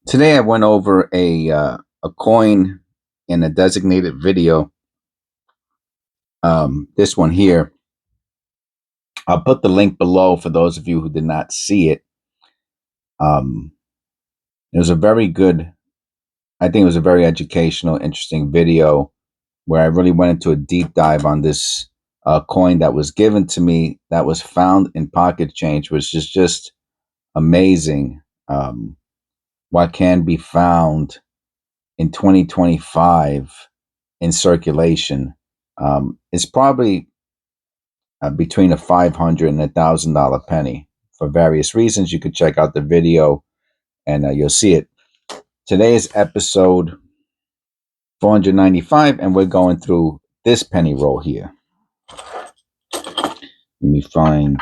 Today I went over a coin in a designated video. This one here. I'll put the link below for those of you who did not see it. Um, it was a very good. I think it was a very educational, interesting video where I really went into a deep dive on this coin that was given to me that was found in pocket change, which is just amazing. What can be found in 2025 in circulation. It's probably between a $500 and $1,000 penny for various reasons. You could check out the video and you'll see it. Today is episode 495, and we're going through this penny roll here. Let me find.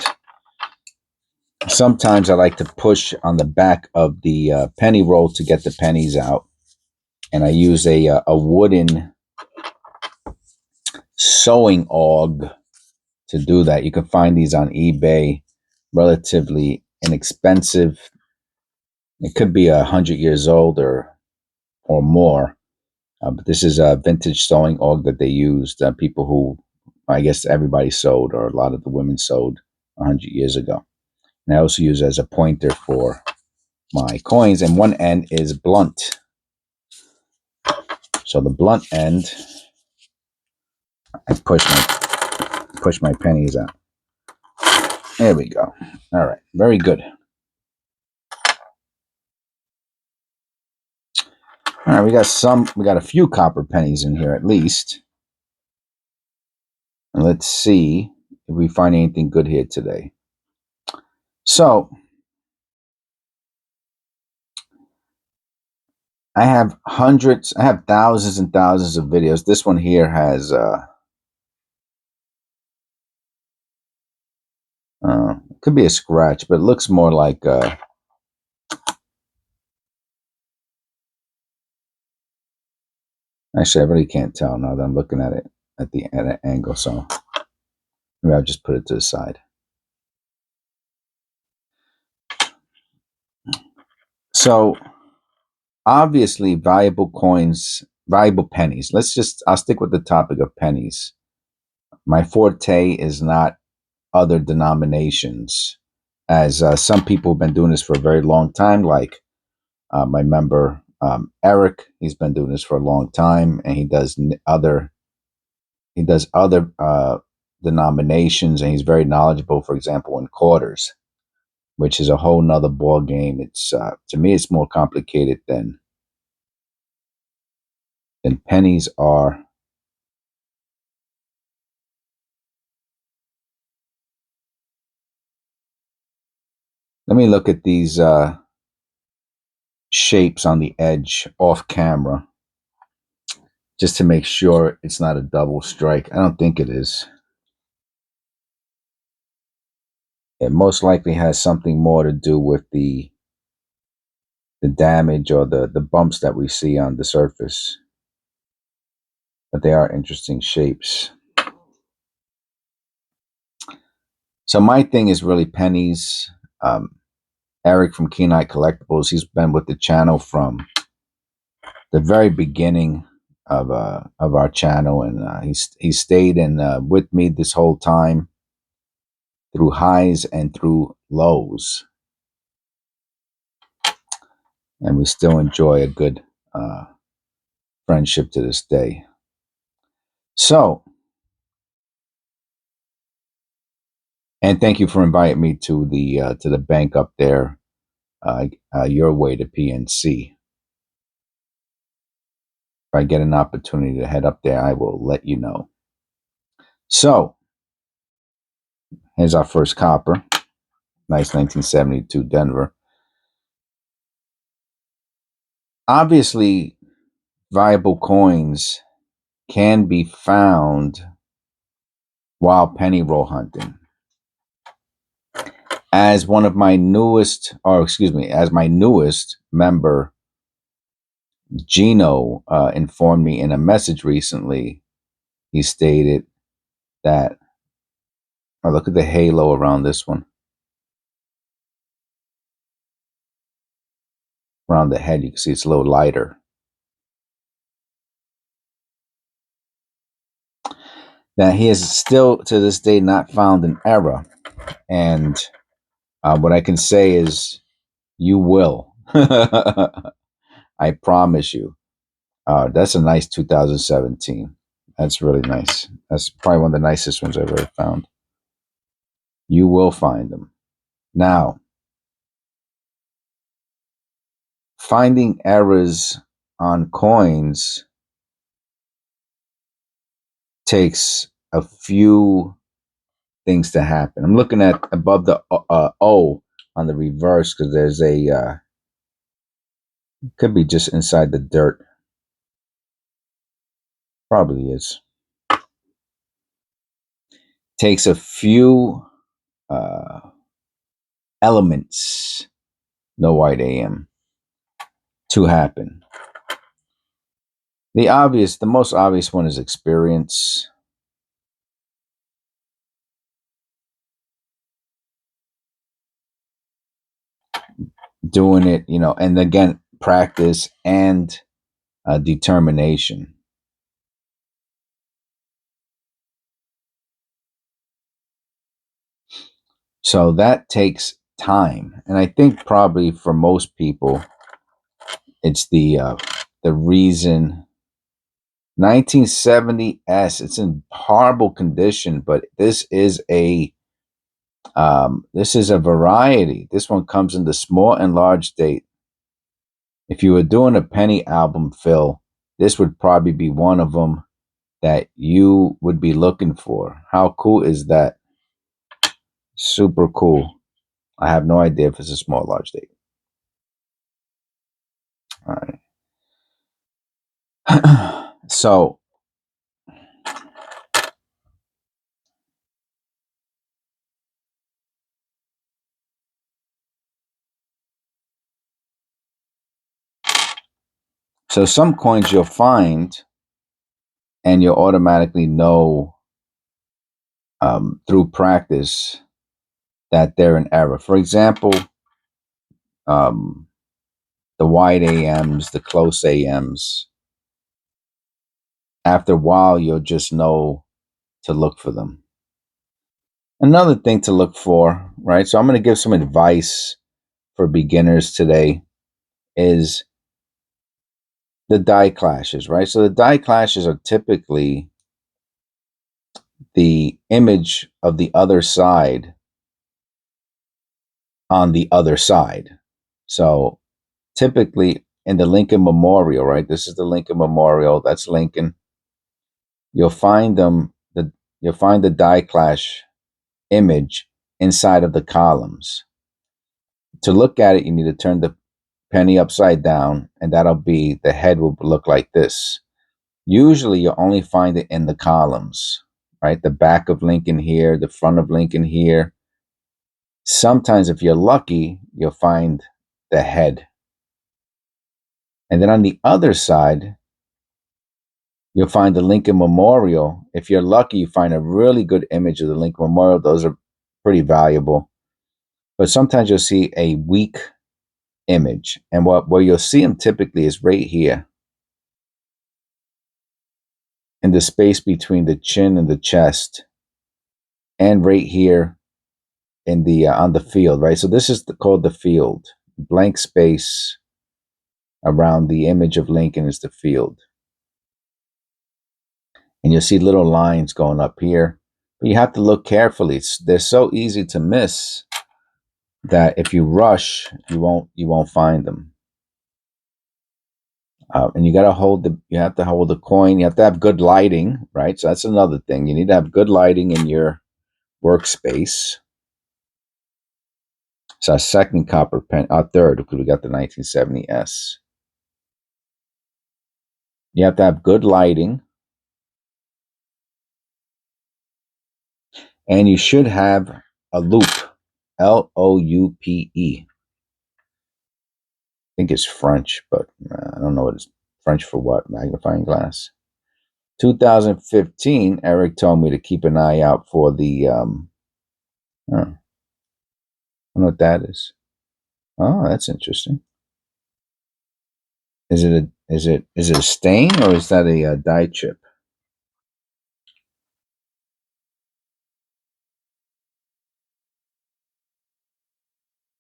Sometimes I like to push on the back of the penny roll to get the pennies out, and I use a wooden sewing aug to do that. You can find these on eBay, relatively inexpensive. It could be 100 years old or more, but this is a vintage sewing aug that they used. People who, I guess, everybody sewed, or a lot of the women sewed 100 years ago. And I also use it as a pointer for my coins. And one end is blunt, so the blunt end, I push my pennies out. There we go. All right, very good. All right, we got a few copper pennies in here at least. And let's see if we find anything good here today. So I have thousands and thousands of videos. This one here has could be a scratch, but it looks more like actually I really can't tell now that I'm looking at it at an angle, so maybe I'll just put it to the side. So obviously valuable coins, valuable pennies. I'll stick with the topic of pennies. My forte is not other denominations, as some people have been doing this for a very long time, like my member Eric. He's been doing this for a long time, and he does other denominations, and he's very knowledgeable, for example, in quarters, which is a whole nother ball game. It's to me it's more complicated than pennies are. Let me look at these shapes on the edge off camera, just to make sure it's not a double strike. I don't think it is. It most likely has something more to do with the damage or the bumps that we see on the surface. But they are interesting shapes. So my thing is really pennies. Eric from Keen-Eye Collectibles, he's been with the channel from the very beginning of our channel, and he stayed with me this whole time, through highs and through lows, and we still enjoy a good friendship to this day. So, and thank you for inviting me to the bank up there, your way to PNC. If I get an opportunity to head up there, I will let you know. So, here's our first copper. Nice 1972 Denver. Obviously, valuable coins can be found while penny roll hunting. As one of my newest, as my newest member, Gino, informed me in a message recently, he stated that, oh, look at the halo around this one. around the head. You can see it's a little lighter. Now, he has still to this day not found an error. And what I can say is you will. I promise you. That's a nice 2017. That's really nice. That's probably one of the nicest ones I've ever found. You will find them. Now, finding errors on coins takes a few things to happen. I'm looking at above the O on the reverse because there's a could be just inside the dirt. Probably is. Takes a few elements, no white AM, to happen. The most obvious one is experience. Doing it, and again, practice and determination. So that takes time. And I think probably for most people, it's the reason 1970S, it's in horrible condition, but this is a variety. This one comes in the small and large date. If you were doing a penny album fill, this would probably be one of them that you would be looking for. How cool is that? Super cool. I have no idea if it's a small, large date. All right. So some coins you'll find and you'll automatically know through practice that they're an error. For example, the wide AMs, the close AMs, after a while, you'll just know to look for them. Another thing to look for, right? So I'm going to give some advice for beginners today is the die clashes, right? So the die clashes are typically the image of the other side on the other side. So typically in the Lincoln Memorial, right? This is the Lincoln Memorial. That's Lincoln. You'll find you'll find the die clash image inside of the columns. To look at it, you need to turn the penny upside down, and the head will look like this. Usually you'll only find it in the columns, right? The back of Lincoln here, the front of Lincoln here. Sometimes if you're lucky, you'll find the head. And then on the other side, you'll find the Lincoln Memorial. If you're lucky, you find a really good image of the Lincoln Memorial. Those are pretty valuable. But sometimes you'll see a weak image. And where you'll see them typically is right here in the space between the chin and the chest, and right here in the on the field, right? So this is called the field. Blank space around the image of Lincoln is the field. And you'll see little lines going up here. But you have to look carefully. They're so easy to miss that if you rush, you won't find them. And you have to hold the coin. You have to have good lighting, right? So that's another thing. You need to have good lighting in your workspace. It's our second copper pen, our third, because we got the 1970S. You have to have good lighting. And you should have a loupe, Loupe. I think it's French, but I don't know what it's French for what, magnifying glass. 2015, Eric told me to keep an eye out for the, I don't know what that is. Oh, that's interesting. Is it a stain, or is that a dye chip?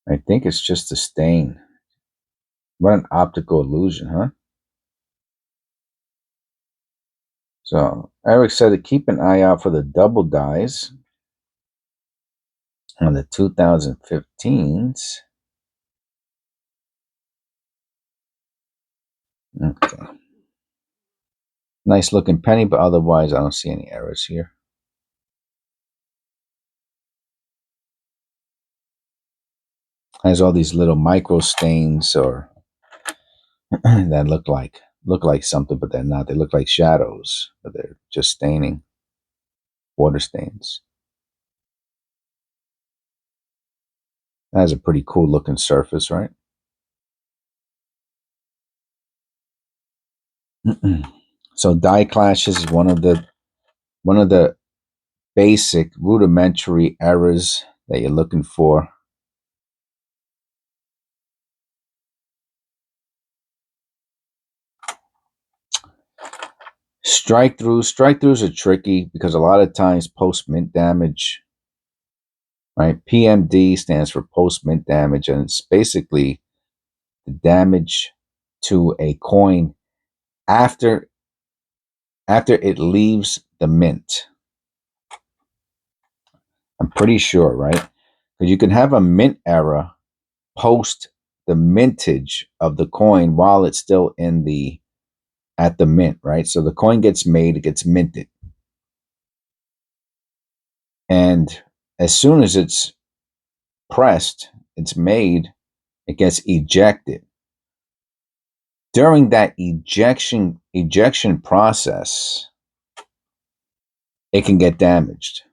I think it's just a stain. What an optical illusion, huh? So Eric said to keep an eye out for the double dyes on the 2015s. Okay. Nice looking penny, but otherwise I don't see any errors here. Has all these little micro stains or that look like something, but they're not. They look like shadows, but they're just staining, water stains. That has a pretty cool looking surface, right? So dye clashes is one of the basic rudimentary errors that you're looking for. Strike-throughs are tricky because a lot of times post-mint damage, right? PMD stands for post-mint damage, and it's basically the damage to a coin after it leaves the mint. I'm pretty sure, right? Because you can have a mint error post the mintage of the coin while it's still at the mint, right? So the coin gets made, it gets minted. And as soon as it's pressed, it's made, it gets ejected. During that ejection process, it can get damaged,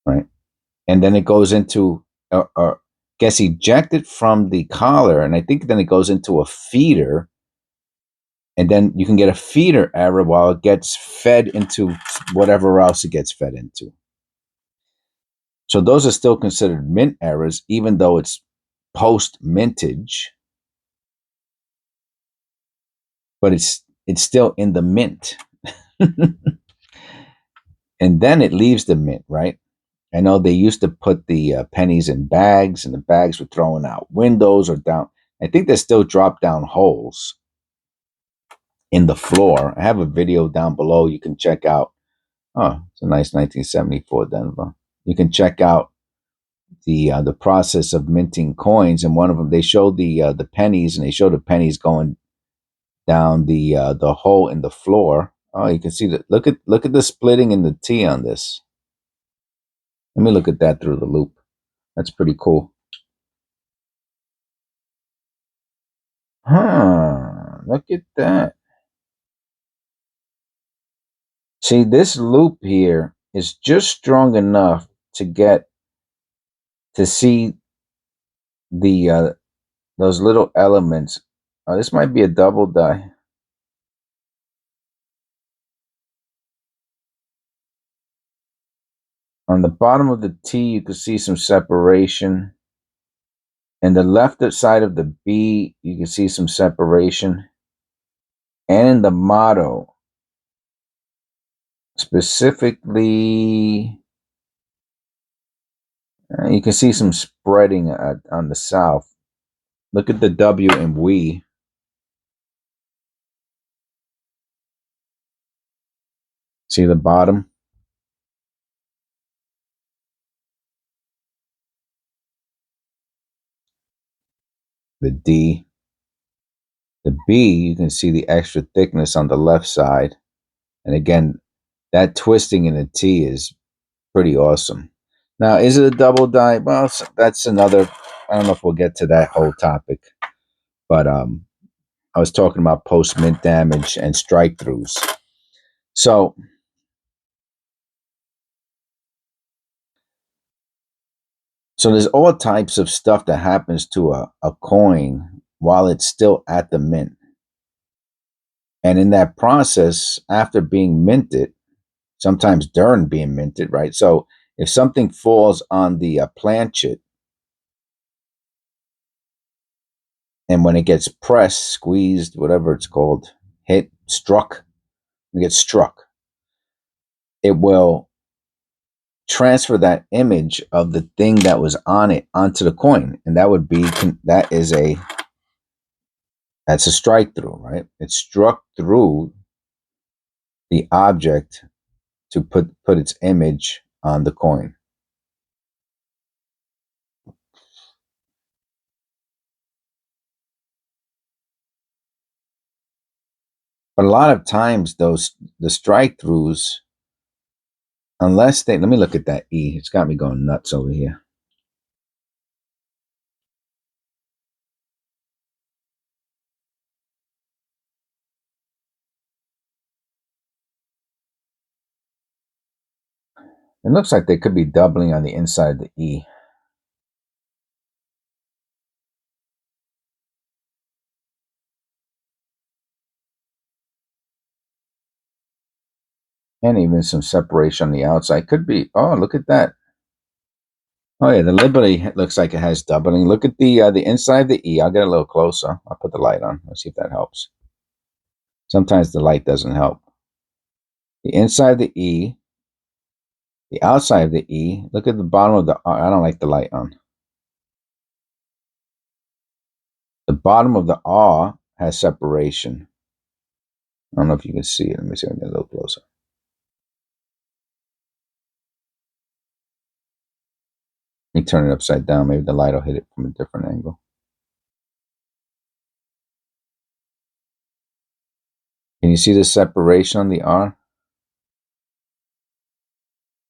right? And then it goes into or gets ejected from the collar, and I think then it goes into a feeder, and then you can get a feeder error while it gets fed into whatever else it gets fed into. So those are still considered mint errors, even though it's post mintage, but it's still in the mint. And then it leaves the mint, right? I know they used to put the pennies in bags, and the bags were thrown out windows or down. I think there's still drop down holes in the floor. I have a video down below you can check out. Oh, it's a nice 1974 Denver. You can check out the process of minting coins, and one of them they showed the pennies, and they showed the pennies going down the hole in the floor. Oh, you can see that. Look at the splitting in the T on this. Let me look at that through the loop. That's pretty cool. Huh, look at that. See, this loop here is just strong enough to get to see the those little elements. This might be a double die. On the bottom of the T, you can see some separation. And the left side of the B, you can see some separation. And in the motto, specifically, you can see some spreading on the south. Look at the W in we. See the bottom? The D. The B, you can see the extra thickness on the left side. And again, that twisting in the T is pretty awesome. Now, is it a double die? Well, that's another, I don't know if we'll get to that whole topic. But I was talking about post mint damage and strike throughs. So there's all types of stuff that happens to a coin while it's still at the mint. And in that process, after being minted, sometimes during being minted, right? So if something falls on the planchet, And when it gets pressed, squeezed, whatever it's called, hit, struck, when it gets struck, it will transfer that image of the thing that was on it onto the coin. And that's a strike through, right? It struck through the object to put its image on the coin. But a lot of times the strike throughs, unless let me look at that E. It's got me going nuts over here. It looks like they could be doubling on the inside of the E. And even some separation on the outside. Could be, oh, look at that. Oh yeah, the Liberty looks like it has doubling. Look at the inside of the E. I'll get a little closer. I'll put the light on. Let's see if that helps. Sometimes the light doesn't help. The inside of the E, the outside of the E. Look at the bottom of the R. I don't like the light on. The bottom of the R has separation. I don't know if you can see it. Let me see if I can get a little closer. Let me turn it upside down. Maybe the light will hit it from a different angle. Can you see the separation on the R?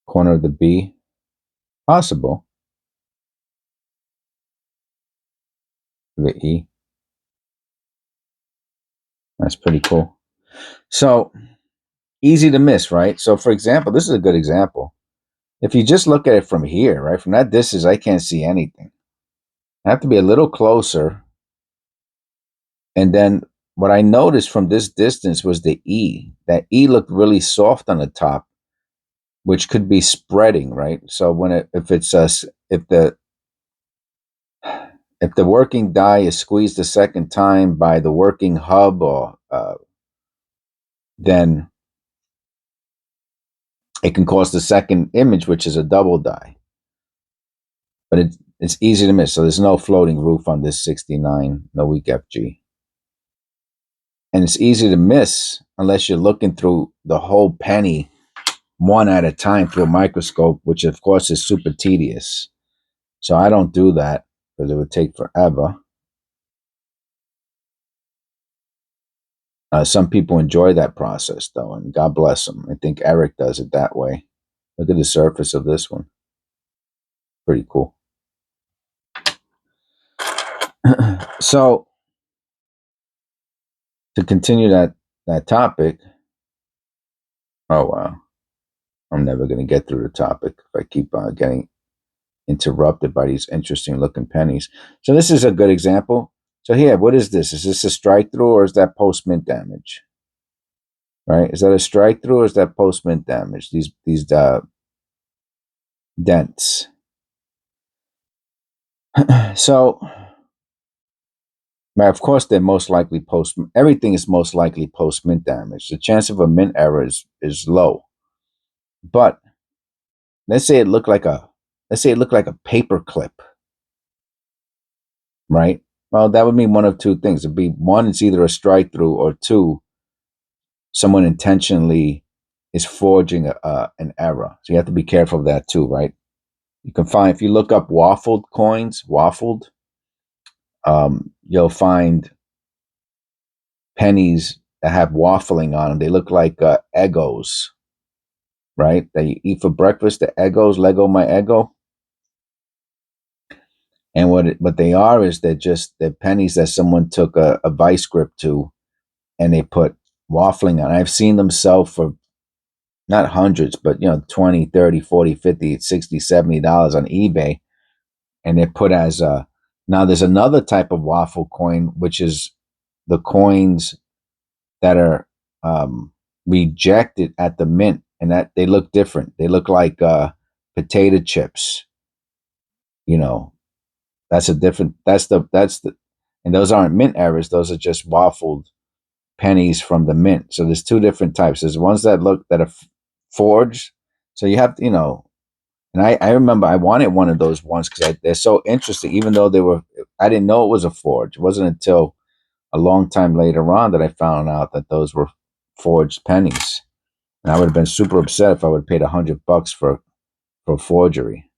Corner of the B? Possible. The E. That's pretty cool. So, easy to miss, right? So, for example, this is a good example. If you just look at it from here, right, from that distance, I can't see anything. I have to be a little closer. And then what I noticed from this distance was the E. That E looked really soft on the top, which could be spreading, right? So if the working die is squeezed a second time by the working hub, or then it can cause the second image, which is a double die. But it's easy to miss. So there's no floating roof on this 69, no weak FG. And it's easy to miss unless you're looking through the whole penny one at a time through a microscope, which of course is super tedious. So I don't do that because it would take forever. Some people enjoy that process, though, and God bless them. I think Eric does it that way. Look at the surface of this one. Pretty cool. So, to continue that topic, oh, wow. I'm never going to get through the topic if I keep getting interrupted by these interesting looking pennies. So this is a good example. So here, what is this? Is this a strike through, or is that post mint damage? Right? Is that a strike through, or is that post mint damage? These dents. So, of course, they're most likely everything is most likely post mint damage. The chance of a mint error is low. But let's say it looked like a paper clip, right? Well, that would mean one of two things. It'd be one, it's either a strike through, or two, someone intentionally is forging an error. So you have to be careful of that too, right? You can find, if you look up waffled coins, you'll find pennies that have waffling on them. They look like Eggos, right? That you eat for breakfast, the Eggos, Lego my Eggo. And what they are is they're pennies that someone took a vice grip to, and they put waffling on. I've seen them sell for not hundreds, but 20, 30, 40, 50, 60, $70 on eBay. And they're put as now there's another type of waffle coin, which is the coins that are rejected at the mint, and that they look different. They look like potato chips. That's a different. That's the And those aren't mint errors. Those are just waffled pennies from the mint. So there's two different types. There's ones that look that are forged. So you have to, and I remember I wanted one of those ones because they're so interesting, even though I didn't know it was a forge. It wasn't until a long time later on that I found out that those were forged pennies. And I would have been super upset if I would have paid $100 for forgery.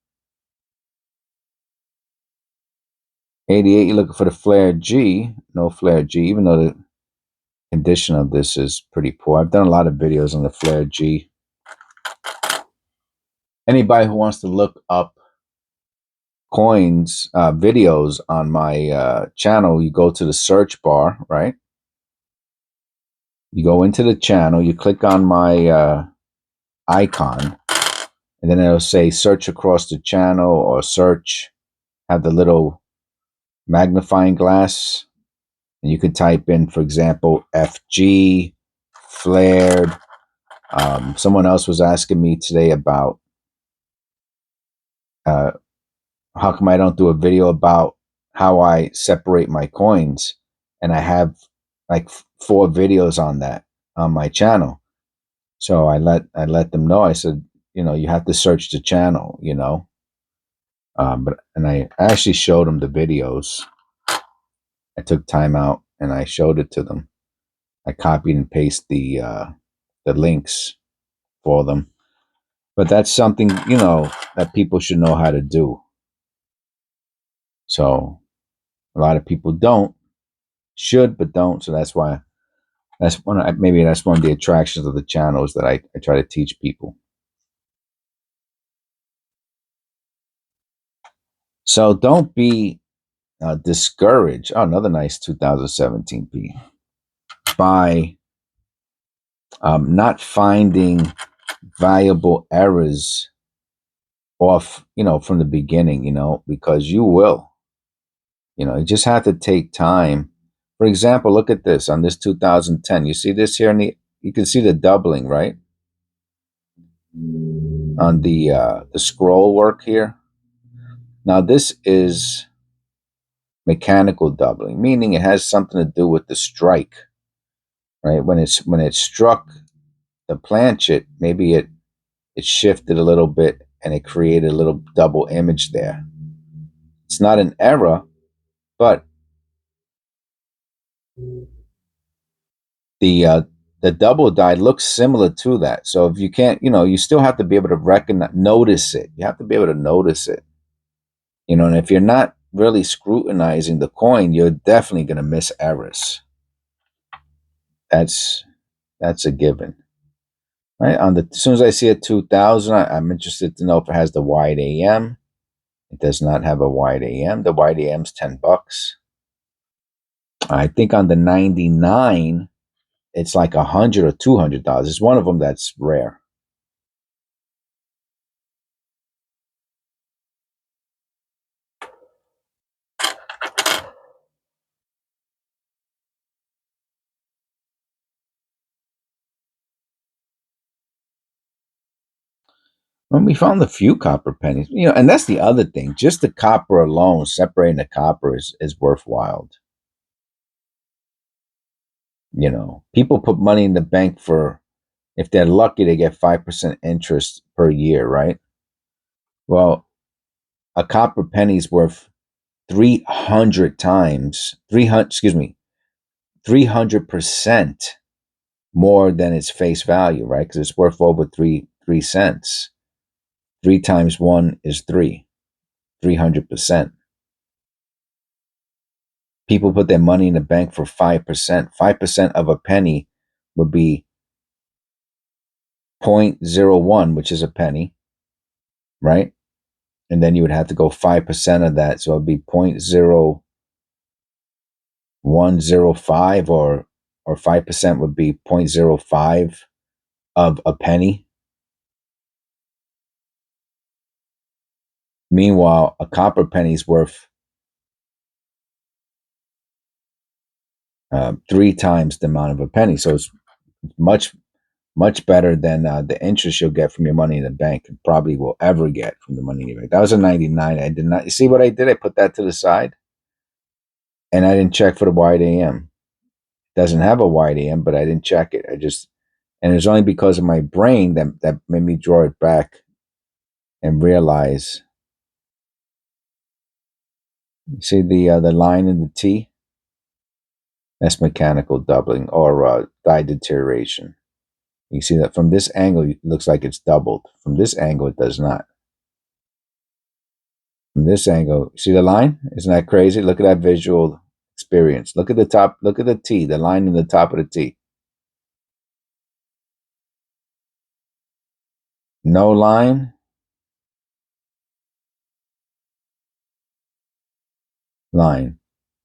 88, you're looking for the Flare G. No Flare G, even though the condition of this is pretty poor. I've done a lot of videos on the Flare G. Anybody who wants to look up coins, videos on my channel, you go to the search bar, right? You go into the channel, you click on my icon, and then it'll say search across the channel or search, have the little magnifying glass, and you could type in, for example, FG, flared. Someone else was asking me today about how come I don't do a video about how I separate my coins, and I have like 4 videos on that on my channel. So I let them know. I said, you have to search the channel, and I actually showed them the videos. I took time out and I showed it to them. I copied and pasted the links for them. But that's something, that people should know how to do. So a lot of people should, but don't. So that's why maybe that's one of the attractions of the channel, is that I try to teach people. So don't be discouraged. Oh, another nice 2017 P. By not finding valuable errors off, from the beginning, because you will. You just have to take time. For example, look at this on this 2010. You see this here, you can see the doubling, right? On the scroll work here. Now this is mechanical doubling, meaning it has something to do with the strike, right? When it struck the planchet, maybe it shifted a little bit and it created a little double image there. It's not an error, but the double die looks similar to that. So if you can't, you still have to be able to notice it. You have to be able to notice it. And if you're not really scrutinizing the coin, you're definitely going to miss errors. That's a given. Right? As soon as I see a 2000, I'm interested to know if it has the wide AM. It does not have a wide AM. The wide AM's $10. I think on the 99, it's like $100 or $200. It's one of them that's rare. Well, we found a few copper pennies, and that's the other thing. Just the copper alone, separating the copper is worthwhile. People put money in the bank if they're lucky, they get 5% interest per year, right? Well, a copper penny's worth 300% more than its face value, right? Because it's worth over 3 cents. 3 times 1 is 300%. People put their money in the bank for 5%. 5% of a penny would be 0.01, which is a penny, right? And then you would have to go 5% of that. So it'd be 0.0105, or 5% would be 0.05 of a penny. Meanwhile, a copper penny is worth 3 times the amount of a penny. So it's much better than the interest you'll get from your money in the bank, and probably will ever get from the money in the bank. That was a 99. I did not. You see what I did? I put that to the side. And I didn't check for the wide AM. It doesn't have a wide AM, but I didn't check it. And it was only because of my brain that made me draw it back and realize. You see the line in the T? That's mechanical doubling or die deterioration. You see that from this angle, it looks like it's doubled. From this angle, it does not. From this angle, see the line? Isn't that crazy? Look at that visual experience. Look at the top. Look at the T, the line in the top of the T. No line. Line.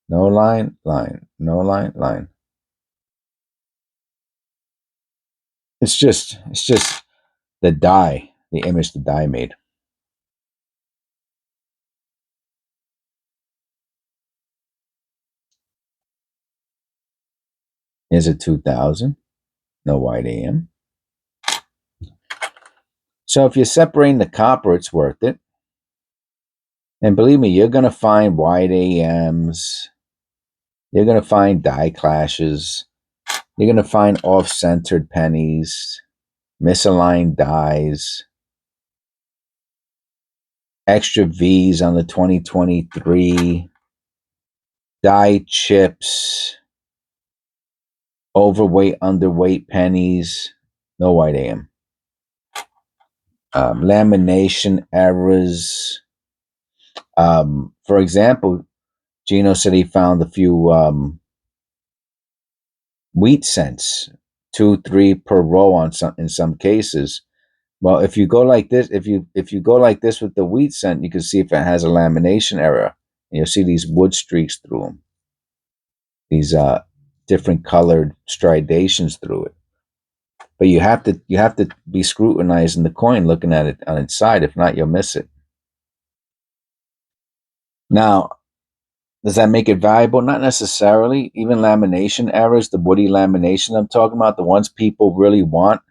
No line. Line. No line. Line. It's just the die, the image the die made. Here's a 2000. No wide AM. So if you're separating the copper, it's worth it. And believe me, you're going to find wide AMs. You're going to find die clashes. You're going to find off-centered pennies, misaligned dies, extra V's on the 2023, die chips, overweight, underweight pennies, no wide AM. Lamination errors. For example, Gino said he found a few wheat cents, 2, 3 per row on some in some cases. Well, if you go like this, if you go like this with the wheat cent, you can see if it has a lamination error. And you'll see these wood streaks through them, these different colored striations through it. But you have to be scrutinizing the coin, looking at it on its side. If not, you'll miss it. Now, does that make it valuable? Not necessarily. Even lamination errors, the woody lamination I'm talking about, the ones people really want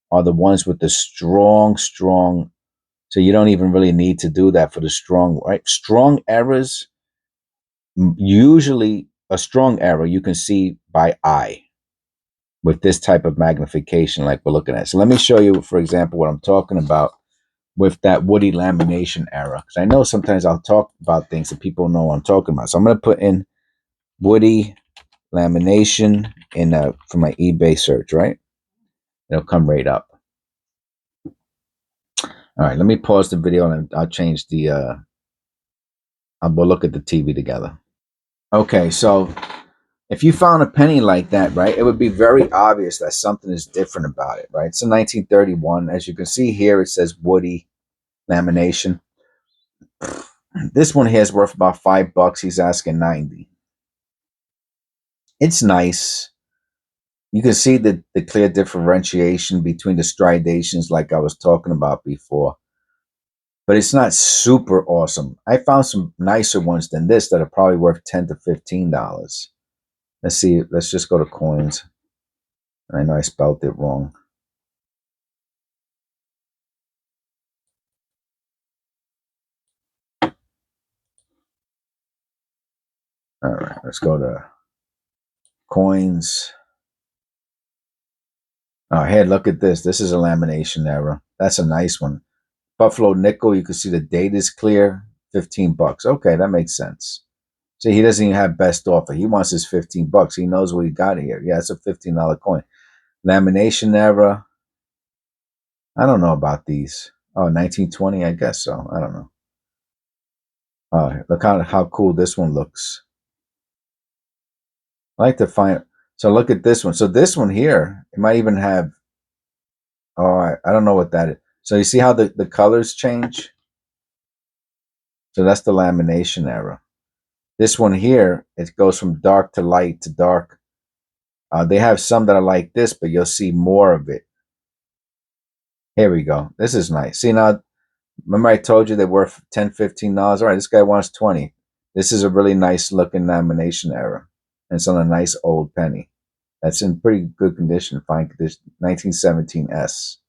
are the ones with the strong. So you don't even really need to do that for the strong, right? Strong errors, usually a strong error you can see by eye with this type of magnification like we're looking at. So let me show you, for example, what I'm talking about with that woody lamination error. Because I know sometimes I'll talk about things that people know what I'm talking about. So I'm going to put in woody lamination in for my eBay search, right? It'll come right up. All right, let me pause the video and I'll change the we'll look at the TV together. Okay, so if you found a penny like that, right, it would be very obvious that something is different about it, right? It's a 1931. As you can see here, it says woody lamination. This one here is worth about $5. He's asking 90. It's nice. You can see the clear differentiation between the striations like I was talking about before. But it's not super awesome. I found some nicer ones than this that are probably worth $10 to $15. Let's see. Let's just go to coins. I know I spelled it wrong. All right, let's go to coins. Oh, hey, look at this. This is a lamination error. That's a nice one. Buffalo nickel, you can see the date is clear. $15. Okay, that makes sense. See, he doesn't even have best offer. He wants his $15. He knows what he got here. Yeah, it's a $15 coin. Lamination error. I don't know about these. Oh, 1920, I guess so. I don't know. Look how cool this one looks. I like to find. So look at this one. So this one here, it might even have. Oh, I don't know what that is. So you see how the colors change? So that's the lamination error. This one here, it goes from dark to light to dark. They have some that are like this, but you'll see more of it. Here we go. This is nice. See now, remember I told you they're worth $10, $15? All right, this guy wants 20. This is a really nice looking lamination error. And it's on a nice old penny. That's in pretty good condition, fine condition, 1917 S.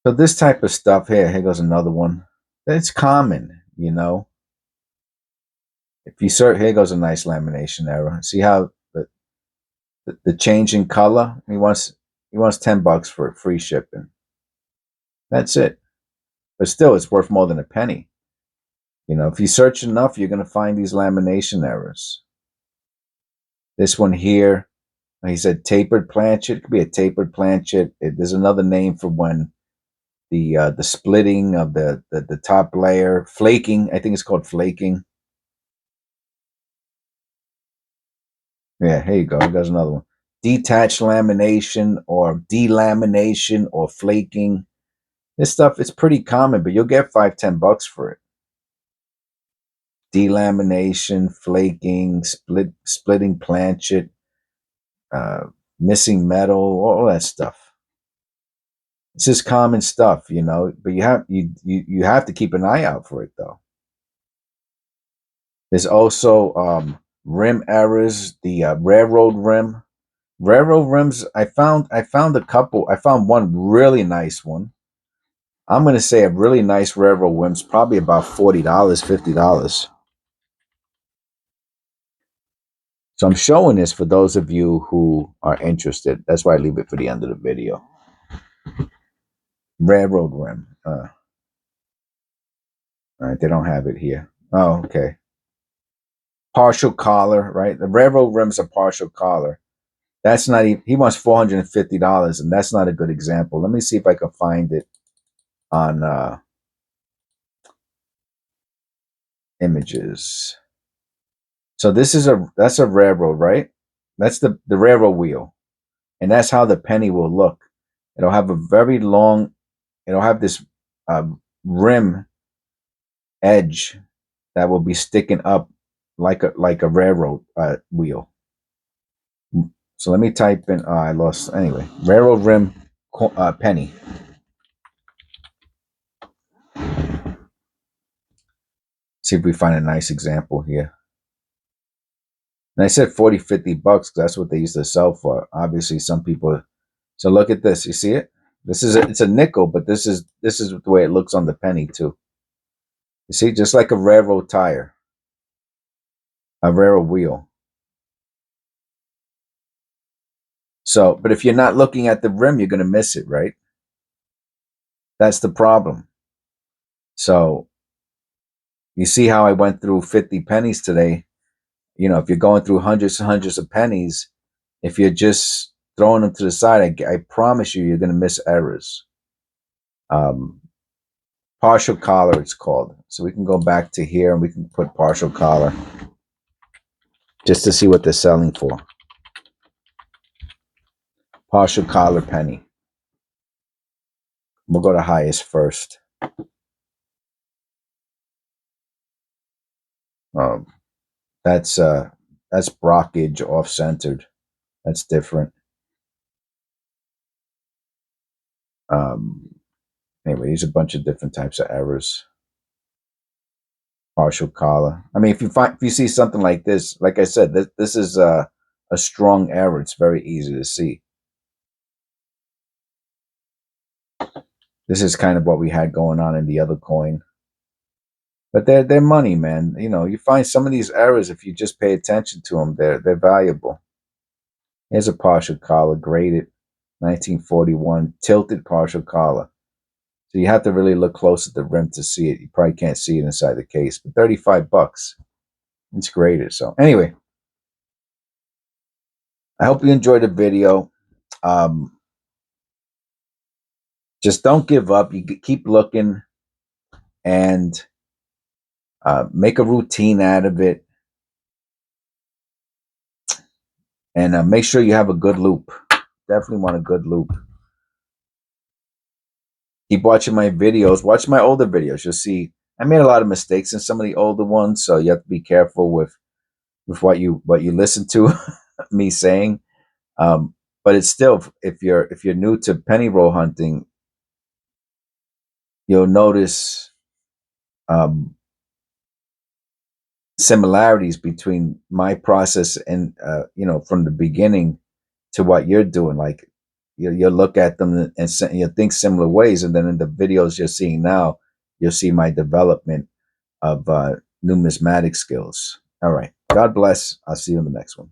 So this type of stuff here goes another one. It's common. you know. If you search, here goes a nice lamination error. See how the change in color? He wants $10 for free shipping. That's it. But still, it's worth more than a penny. You know, if you search enough, you're going to find these lamination errors. This one here, he said tapered planchet. It could be a tapered planchet. There's another name for when the splitting of the top layer, flaking. I think it's called flaking. Yeah, here you go. There's another one. Detached lamination or delamination or flaking. This stuff is pretty common, but you'll get $5-10 for it. Delamination, flaking, splitting planchet, missing metal, all that stuff. It's just common stuff, you know. But you have to keep an eye out for it, though. There's also rim errors. The railroad rim. Railroad rims. I found a couple. I found one really nice one. I'm gonna say a really nice railroad rim's probably about $40, $50. So I'm showing this for those of you who are interested. That's why I leave it for the end of the video. Railroad rim. All right, they don't have it here. Oh, okay. Partial collar, right? The railroad rim's a partial collar. That's not even, he wants $450, and that's not a good example. Let me see if I can find it on images. So that's a railroad, right? That's the railroad wheel. And that's how the penny will look. It'll have a very long, it'll have this rim edge that will be sticking up like a railroad wheel. So let me type in, I lost, anyway, railroad rim penny. See if we find a nice example here. And I said 40, $50 because that's what they used to sell for. Obviously, some people. So look at this. You see it? It's a nickel, but this is the way it looks on the penny too. You see, just like a railroad tire, a railroad wheel. So, but if you're not looking at the rim, you're going to miss it, right? That's the problem. So, you see how I went through 50 pennies today? You know, if you're going through hundreds and hundreds of pennies, if you're just throwing them to the side, I promise you're going to miss errors. Partial collar, it's called. So we can go back to here and we can put partial collar just to see what they're selling for. Partial collar penny. We'll go to highest first. That's blockage off-centered. That's different. Anyway, there's a bunch of different types of errors. Partial collar. I mean, if you see something like this, like I said, this is a strong error. It's very easy to see. This is kind of what we had going on in the other coin. But they're money, man. You know, you find some of these errors, if you just pay attention to them, they're valuable. Here's a partial collar, graded 1941, tilted partial collar. So you have to really look close at the rim to see it. You probably can't see it inside the case, but $35. It's graded. So anyway, I hope you enjoyed the video. Just don't give up. You keep looking and make a routine out of it. And make sure you have a good loop. Definitely want a good loop. Keep watching my videos. Watch my older videos. You'll see I made a lot of mistakes in some of the older ones, so you have to be careful with what you listen to me saying. But it's still, if you're new to penny roll hunting, you'll notice similarities between my process and from the beginning to what you're doing. Like you'll look at them and you'll think similar ways, and then in the videos you're seeing now, you'll see my development of numismatic skills. All right. God bless. I'll see you in the next one.